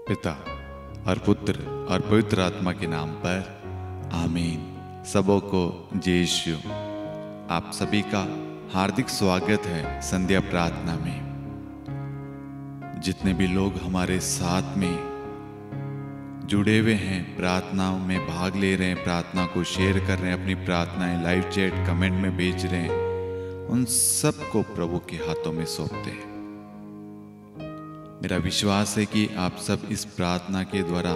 पिता और पुत्र और पवित्र आत्मा के नाम पर आमीन। सबों को जय यीशु। आप सभी का हार्दिक स्वागत है संध्या प्रार्थना में। जितने भी लोग हमारे साथ में जुड़े हुए हैं, प्रार्थनाओं में भाग ले रहे हैं, प्रार्थना को शेयर कर रहे हैं, अपनी प्रार्थनाएं लाइव चैट कमेंट में भेज रहे हैं, उन सबको प्रभु के हाथों में सौंपते हैं। मेरा विश्वास है कि आप सब इस प्रार्थना के द्वारा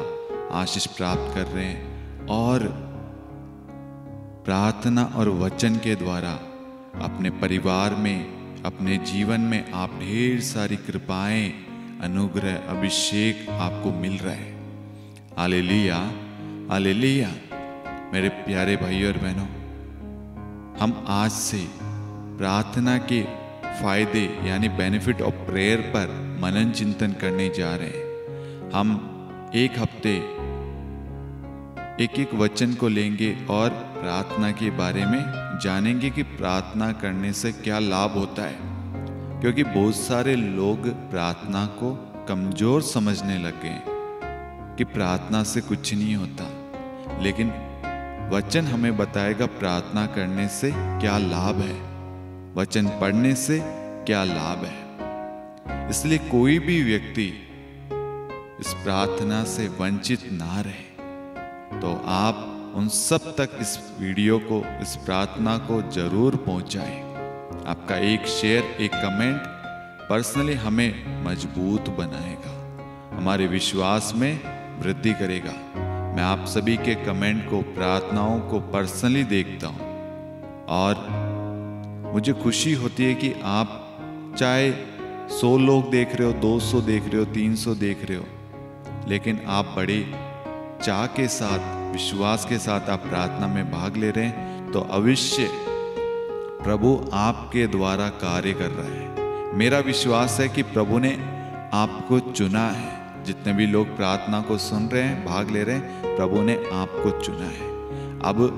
आशीष प्राप्त कर रहे हैं और प्रार्थना और वचन के द्वारा अपने परिवार में, अपने जीवन में आप ढेर सारी कृपाएं, अनुग्रह, अभिषेक आपको मिल रहा है। Hallelujah, hallelujah. मेरे प्यारे भाइयों और बहनों, हम आज से प्रार्थना के फायदे यानी बेनिफिट ऑफ प्रेयर पर मनन चिंतन करने जा रहे हैं। हम एक हफ्ते एक वचन को लेंगे और प्रार्थना के बारे में जानेंगे कि प्रार्थना करने से क्या लाभ होता है, क्योंकि बहुत सारे लोग प्रार्थना को कमजोर समझने लगे हैं कि प्रार्थना से कुछ नहीं होता, लेकिन वचन हमें बताएगा प्रार्थना करने से क्या लाभ है, वचन पढ़ने से क्या लाभ है। इसलिए कोई भी व्यक्ति इस प्रार्थना से वंचित ना रहे। तो आप उन सब तक इस वीडियो को, इस प्रार्थना को जरूर पहुंचाएं। आपका एक शेयर, एक कमेंट पर्सनली हमें मजबूत बनाएगा, हमारे विश्वास में वृद्धि करेगा। मैं आप सभी के कमेंट को, प्रार्थनाओं को पर्सनली देखता हूं और मुझे खुशी होती है कि आप चाहे 100 लोग देख रहे हो, 200 देख रहे हो, 300 देख रहे हो, लेकिन आप बड़े चाह के साथ, विश्वास के साथ आप प्रार्थना में भाग ले रहे हैं, तो अवश्य प्रभु आपके द्वारा कार्य कर रहा है। मेरा विश्वास है कि प्रभु ने आपको चुना है। जितने भी लोग प्रार्थना को सुन रहे हैं, भाग ले रहे हैं, प्रभु ने आपको चुना है। अब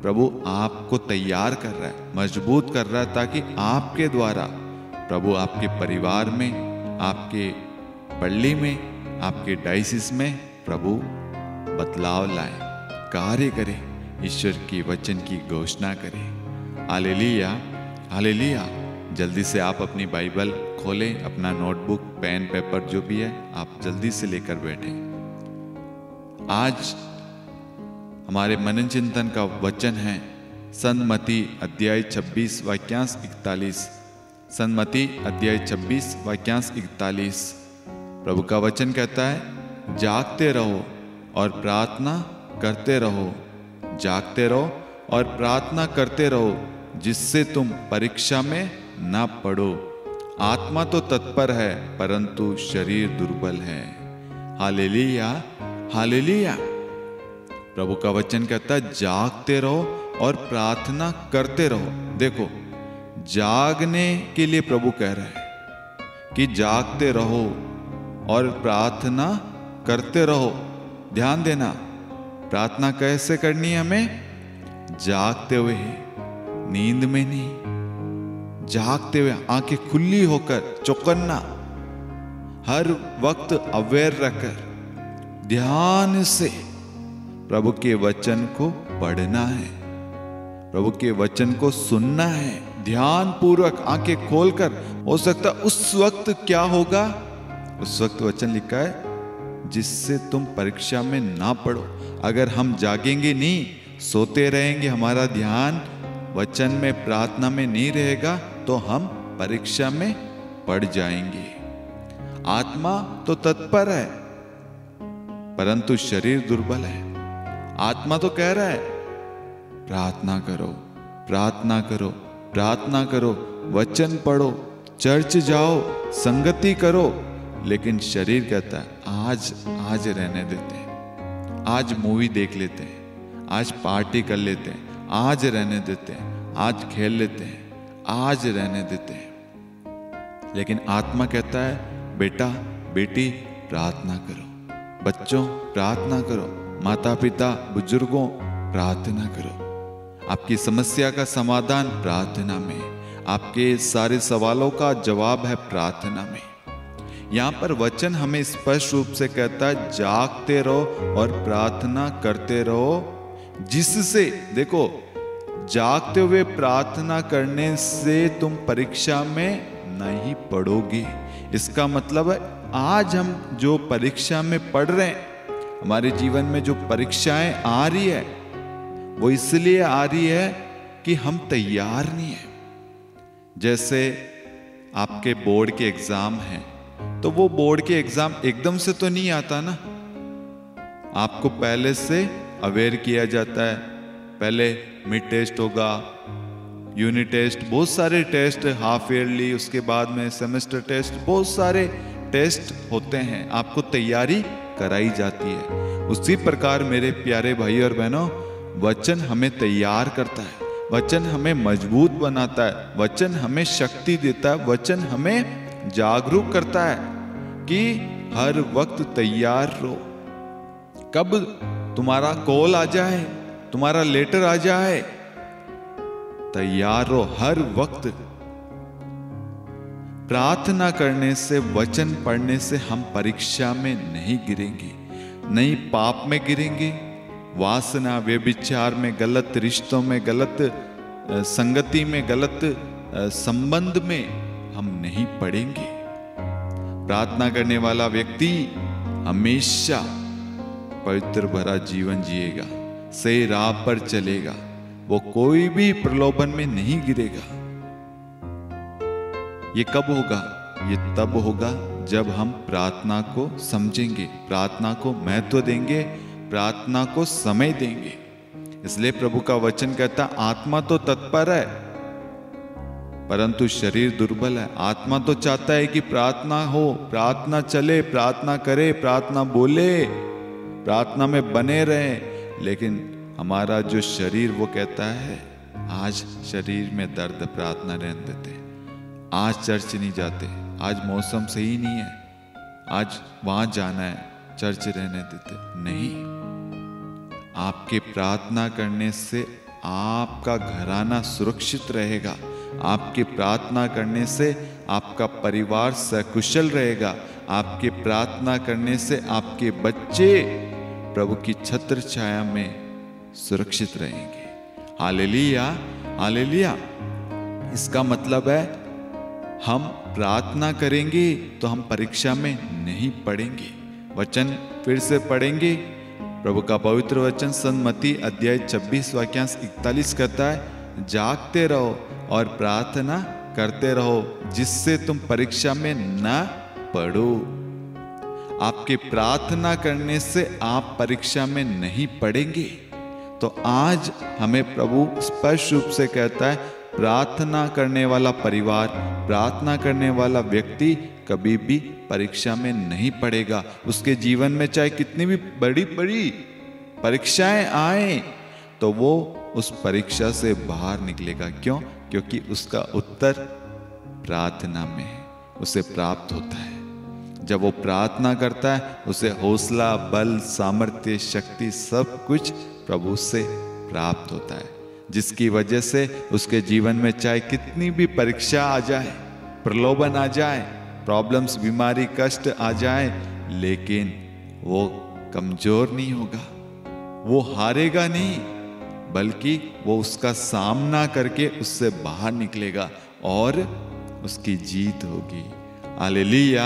प्रभु आपको तैयार कर रहा है, मजबूत कर रहा है, ताकि आपके द्वारा प्रभु आपके परिवार में, आपके पल्ली में, आपके डायसिस में प्रभु बदलाव लाए, कार्य करे, ईश्वर की वचन की घोषणा करे। Hallelujah, hallelujah. जल्दी से आप अपनी बाइबल खोलें, अपना नोटबुक, पेन, पेपर जो भी है आप जल्दी से लेकर बैठें। आज हमारे मनन चिंतन का वचन है संत मत्ती अध्याय 26 वाक्यांश 41। संत मत्ती अध्याय 26 वाक्यांश 41। प्रभु का वचन कहता है, जागते रहो और प्रार्थना करते रहो, जागते रहो और प्रार्थना करते रहो, जिससे तुम परीक्षा में ना पड़ो। आत्मा तो तत्पर है, परंतु शरीर दुर्बल है। Hallelujah, hallelujah. प्रभु का वचन कहता है, जागते रहो और प्रार्थना करते रहो। देखो, जागने के लिए प्रभु कह रहा है कि जागते रहो और प्रार्थना करते रहो। ध्यान देना, प्रार्थना कैसे करनी है हमें? जागते हुए, नींद में नहीं, जागते हुए, आंखें खुली होकर, चौकन्ना, हर वक्त अवेयर रहकर ध्यान से प्रभु के वचन को पढ़ना है, प्रभु के वचन को सुनना है, ध्यान पूर्वक आंखें खोलकर। हो सकता उस वक्त क्या होगा? उस वक्त वचन लिखा है, जिससे तुम परीक्षा में ना पड़ो। अगर हम जागेंगे नहीं, सोते रहेंगे, हमारा ध्यान वचन में, प्रार्थना में नहीं रहेगा, तो हम परीक्षा में पड़ जाएंगे। आत्मा तो तत्पर है, परंतु शरीर दुर्बल है। आत्मा तो कह रहा है, प्रार्थना करो, प्रार्थना करो, प्रार्थना करो, वचन पढ़ो, चर्च जाओ, संगति करो, लेकिन शरीर कहता है, आज रहने देते हैं, आज मूवी देख लेते हैं, आज पार्टी कर लेते हैं, आज रहने देते हैं, आज खेल लेते हैं, आज रहने देते हैं। लेकिन आत्मा कहता है, बेटा, बेटी, प्रार्थना करो, बच्चों प्रार्थना करो, माता पिता, बुजुर्गों प्रार्थना करो। आपकी समस्या का समाधान प्रार्थना में, आपके सारे सवालों का जवाब है प्रार्थना में। यहाँ पर वचन हमें स्पष्ट रूप से कहता है जागते रहो और प्रार्थना करते रहो, जिससे देखो जागते हुए प्रार्थना करने से तुम परीक्षा में नहीं पड़ोगे। इसका मतलब है आज हम जो परीक्षा में पढ़ रहे हैं, हमारे जीवन में जो परीक्षाएं आ रही है वो इसलिए आ रही है कि हम तैयार नहीं है। जैसे आपके बोर्ड के एग्जाम हैं, तो वो बोर्ड के एग्जाम एकदम से तो नहीं आता ना, आपको पहले से अवेयर किया जाता है। पहले मिड टेस्ट होगा, यूनिट टेस्ट, बहुत सारे टेस्ट, हाफ ईयरली, उसके बाद में सेमेस्टर टेस्ट, बहुत सारे टेस्ट होते हैं, आपको तैयारी कराई जाती है। उसी प्रकार मेरे प्यारे भाई और बहनों, वचन हमें तैयार करता है, वचन हमें मजबूत बनाता है, वचन हमें शक्ति देता है, वचन हमें जागरूक करता है कि हर वक्त तैयार रहो। कब तुम्हारा कॉल आ जाए, तुम्हारा लेटर आ जाए, तैयार रहो हर वक्त। प्रार्थना करने से, वचन पढ़ने से हम परीक्षा में नहीं गिरेंगे, नहीं पाप में गिरेंगे, वासना, व्यभिचार में, गलत रिश्तों में, गलत संगति में, गलत संबंध में हम नहीं पड़ेंगे। प्रार्थना करने वाला व्यक्ति हमेशा पवित्र भरा जीवन जिएगा, सही राह पर चलेगा, वो कोई भी प्रलोभन में नहीं गिरेगा। ये कब होगा? ये तब होगा जब हम प्रार्थना को समझेंगे, प्रार्थना को महत्व देंगे, प्रार्थना को समय देंगे। इसलिए प्रभु का वचन कहता है आत्मा तो तत्पर है परंतु शरीर दुर्बल है। आत्मा तो चाहता है कि प्रार्थना हो, प्रार्थना चले, प्रार्थना करे, प्रार्थना बोले, प्रार्थना में बने रहे, लेकिन हमारा जो शरीर वो कहता है आज शरीर में दर्द, प्रार्थना रहने देते, आज चर्च नहीं जाते, आज मौसम सही नहीं है, आज वहां जाना है, चर्च रहने देते। नहीं, आपके प्रार्थना करने से आपका घराना सुरक्षित रहेगा, आपके प्रार्थना करने से आपका परिवार सकुशल रहेगा, आपके प्रार्थना करने से आपके बच्चे प्रभु की छत्र छाया में सुरक्षित रहेंगे। Hallelujah, hallelujah. इसका मतलब है हम प्रार्थना करेंगे तो हम परीक्षा में नहीं पड़ेंगे। वचन फिर से पढ़ेंगे, प्रभु का पवित्र वचन संत मत्ती अध्याय 26 वाक्यांश 41 कहता है जागते रहो और प्रार्थना करते रहो जिससे तुम परीक्षा में न पड़ो। आपके प्रार्थना करने से आप परीक्षा में नहीं पड़ेंगे। तो आज हमें प्रभु स्पष्ट रूप से कहता है प्रार्थना करने वाला परिवार, प्रार्थना करने वाला व्यक्ति कभी भी परीक्षा में नहीं पड़ेगा। उसके जीवन में चाहे कितनी भी बड़ी बड़ी परीक्षाएं आए तो वो उस परीक्षा से बाहर निकलेगा। क्यों? क्योंकि उसका उत्तर प्रार्थना में है, उसे प्राप्त होता है। जब वो प्रार्थना करता है उसे हौसला, बल, सामर्थ्य, शक्ति सब कुछ प्रभु से प्राप्त होता है, जिसकी वजह से उसके जीवन में चाहे कितनी भी परीक्षा आ जाए, प्रलोभन आ जाए, प्रॉब्लम्स, बीमारी, कष्ट आ जाए, लेकिन वो कमजोर नहीं होगा, वो हारेगा नहीं, बल्कि वो उसका सामना करके उससे बाहर निकलेगा और उसकी जीत होगी। Hallelujah,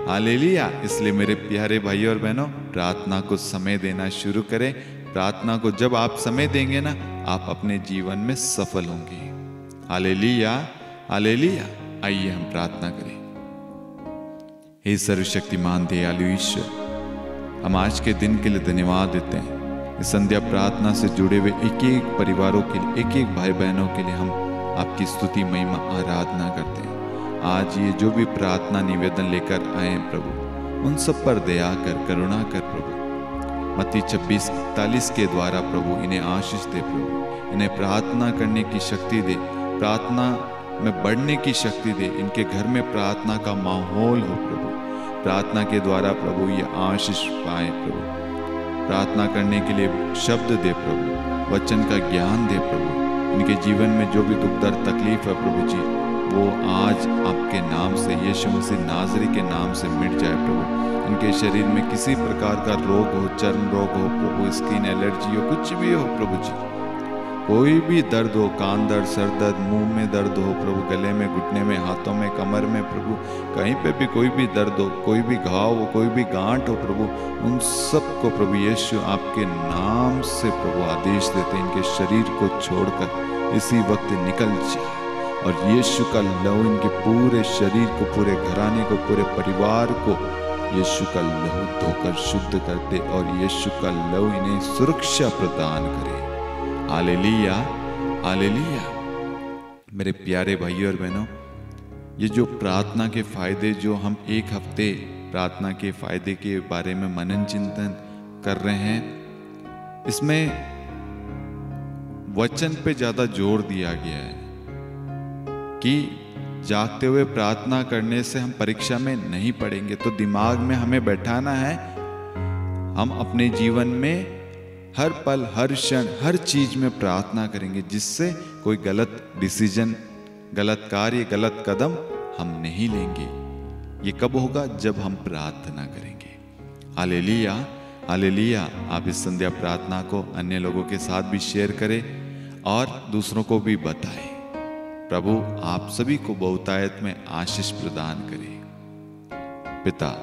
hallelujah. इसलिए मेरे प्यारे भाई और बहनों, प्रार्थना को समय देना शुरू करें। प्रार्थना को जब आप समय देंगे ना, आप अपने जीवन में सफल होंगे। Hallelujah, hallelujah. आइए हम प्रार्थना करें। हे सर्वशक्तिमान दयालु ईश्वर, हम आज के दिन के लिए धन्यवाद देते हैं। इस संध्या प्रार्थना से जुड़े हुए एक एक परिवारों के लिए, एक एक भाई बहनों के लिए हम आपकी स्तुति, महिमा, आराधना करते हैं। आज ये जो भी प्रार्थना निवेदन लेकर आए हैं प्रभु, उन सब पर दया कर, करुणा कर प्रभु। मत्ती 26:41 के द्वारा प्रभु इन्हें आशीष दे प्रभु, इन्हें प्रार्थना करने की शक्ति दे, प्रार्थना में बढ़ने की शक्ति दे, इनके घर में प्रार्थना का माहौल हो प्रभु। प्रार्थना के द्वारा प्रभु ये आशीष पाए प्रभु। प्रार्थना करने के लिए शब्द दे प्रभु, वचन का ज्ञान दे प्रभु। इनके जीवन में जो भी दुख दर्द तकलीफ है प्रभु जी, वो आज आपके नाम से, यीशु मसीह नाज़री के नाम से मिट जाए प्रभु। उनके शरीर में किसी प्रकार का रोग हो, चर्म रोग हो प्रभु, स्किन एलर्जी हो, कुछ भी हो प्रभु जी, कोई भी दर्द हो, कान दर्द, सर दर्द, मुंह में दर्द हो प्रभु, गले में, घुटने में, हाथों में, कमर में प्रभु, कहीं पे भी कोई भी दर्द हो, कोई भी घाव हो, कोई भी गांठ हो प्रभु, उन सब को प्रभु यीशु आपके नाम से प्रभु आदेश देते हैं, इनके शरीर को छोड़कर इसी वक्त निकल जाए और यीशु का लहू इनके पूरे शरीर को, पूरे घराने को, पूरे परिवार को यीशु का लहू धोकर शुद्ध कर दे और यीशु का लहू इन्हें सुरक्षा प्रदान करे। Hallelujah, hallelujah. मेरे प्यारे भाइयों और बहनों, ये जो प्रार्थना के फायदे, जो हम एक हफ्ते प्रार्थना के फायदे के बारे में मनन चिंतन कर रहे हैं, इसमें वचन पे ज्यादा जोर दिया गया है कि जागते हुए प्रार्थना करने से हम परीक्षा में नहीं पड़ेंगे। तो दिमाग में हमें बैठाना है, हम अपने जीवन में हर पल, हर क्षण, हर चीज में प्रार्थना करेंगे, जिससे कोई गलत डिसीजन, गलत कार्य, गलत कदम हम नहीं लेंगे। ये कब होगा? जब हम प्रार्थना करेंगे। Hallelujah, hallelujah. आप इस संध्या प्रार्थना को अन्य लोगों के साथ भी शेयर करें और दूसरों को भी बताएं। प्रभु आप सभी को बहुतायत में आशीष प्रदान करे, पिता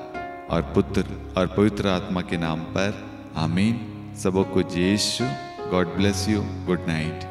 और पुत्र और पवित्र आत्मा के नाम पर, आमीन। सबों को यीशु, God bless you, good night.